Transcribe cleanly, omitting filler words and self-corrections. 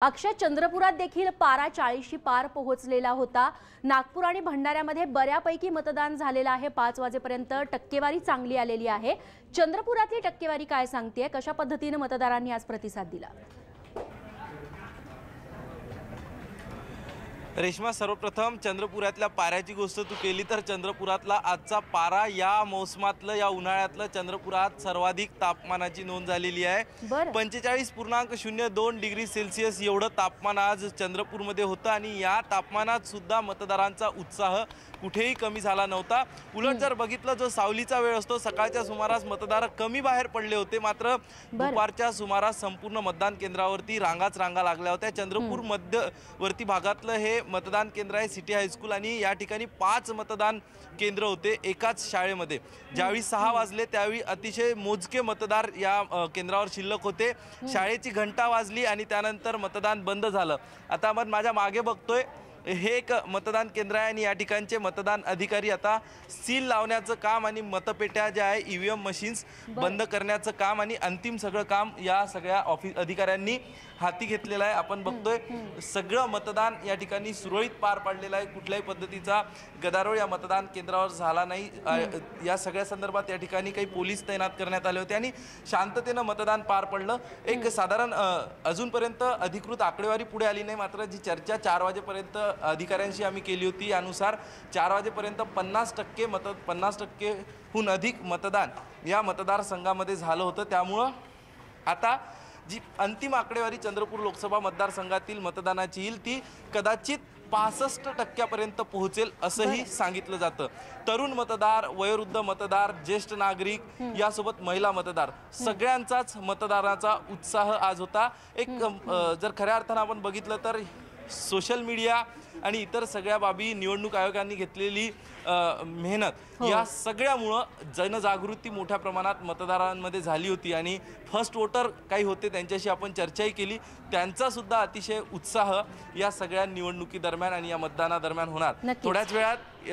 अक्षय चंद्रपुरात देखील पारा 40शी पार पोहोचलेला होता। नागपूर आणि भंडाऱ्यामध्ये बऱ्यापैकी मतदान झालेलं आहे। 5 वाजेपर्यंत टक्केवारी चांगली आलेली आहे। चंद्रपुरातली टक्केवारी काय सांगते, कशा पद्धतीने मतदारांनी आज प्रतिसाद दिला? रेश्मा, सर्वप्रथम चंद्रपुरातल्या पाऱ्याची गोष्ट तू केली तर चंद्रपुरातला आजचा पारा या मोसमातलं या उन्हाळ्यातलं चंद्रपुरात सर्वाधिक तापमानाची नोंद झालेली आहे। 45.02 डिग्री सेल्सिअस एवढं तापमान आज चंद्रपूरमध्ये होतं आणि या तापमानात सुद्धा मतदारांचा उत्साह कुठेही कमी झाला नव्हता। उलट जर बघितलं, जो सावलीचा वेळ असतो सकाळच्या सुमारास मतदार कमी बाहेर पडले होते, मात्र दुपारच्या सुमारास संपूर्ण मतदान केंद्रावरती रांगाच रांगा लागल्या होत्या। चंद्रपूर मध्यवर्ती भागातलं हे मतदान केंद्र आहे सिटी हायस्कूल आणि या ठिकाणी 5 मतदान केंद्र होते एकाच शाळेमध्ये। ज्यावेळी 6 वाजले त्यावेळी अतिशय मोजके मतदार या केंद्रावर शिल्लक होते। शाळेची घंटा वाजली आणि त्यानंतर मतदान बंद झालं। आता आपण माझ्या मागे बघतोय, हे एक मतदान केंद्र आहे आणि या ठिकाणचे मतदान अधिकारी आता सील लावण्याचं काम आणि मतपेट्या ज्या आहे ईव्हीएम मशीन्स बंद करण्याचं काम आणि अंतिम सगळं काम या सगळ्या ऑफिस अधिकाऱ्यांनी हाती घेतलेलं आहे। आपण बघतोय सगळं मतदान या ठिकाणी सुरळीत पार पडलेलं आहे। कुठल्याही पद्धतीचा गदारोळ या मतदान केंद्रावर झाला नाही। या सगळ्या संदर्भात या ठिकाणी काही पोलीस तैनात करण्यात आले होते आणि शांततेनं मतदान पार पडलं। एक साधारण अजूनपर्यंत अधिकृत आकडेवारी पुढे आली नाही, मात्र जी चर्चा 4 वाजेपर्यंत अधिकाऱ्यांशी आम्ही केली होती यानुसार 4 वाजेपर्यंत 50%हून अधिक मतदान या मतदारसंघामध्ये झालं होतं। त्यामुळं आता जी अंतिम आकडेवारी चंद्रपूर लोकसभा मतदारसंघातील मतदानाची येईल ती कदाचित 65% पोहोचेल असंही सांगितलं जातं। तरुण मतदार, वयोवृद्ध मतदार, ज्येष्ठ नागरिक यासोबत महिला मतदार सगळ्यांचाच मतदाराचा उत्साह आज होता। एक जर खऱ्या अर्थानं आपण बघितलं तर सोशल मीडिया आणि इतर सगळ्या बाबी, निवडणूक आयोगाने घेतलेली मेहनत या सगळ्यामुळं जनजागृती मोठ्या प्रमाणात मतदारांमध्ये झाली होती आणि फर्स्ट वोटर काही होते त्यांच्याशी आपण चर्चाही केली। त्यांचा सुद्धा अतिशय उत्साह या सगळ्या निवडणुकी दरम्यान आणि या मतदानादरम्यान होणार। थोड्याच वेळात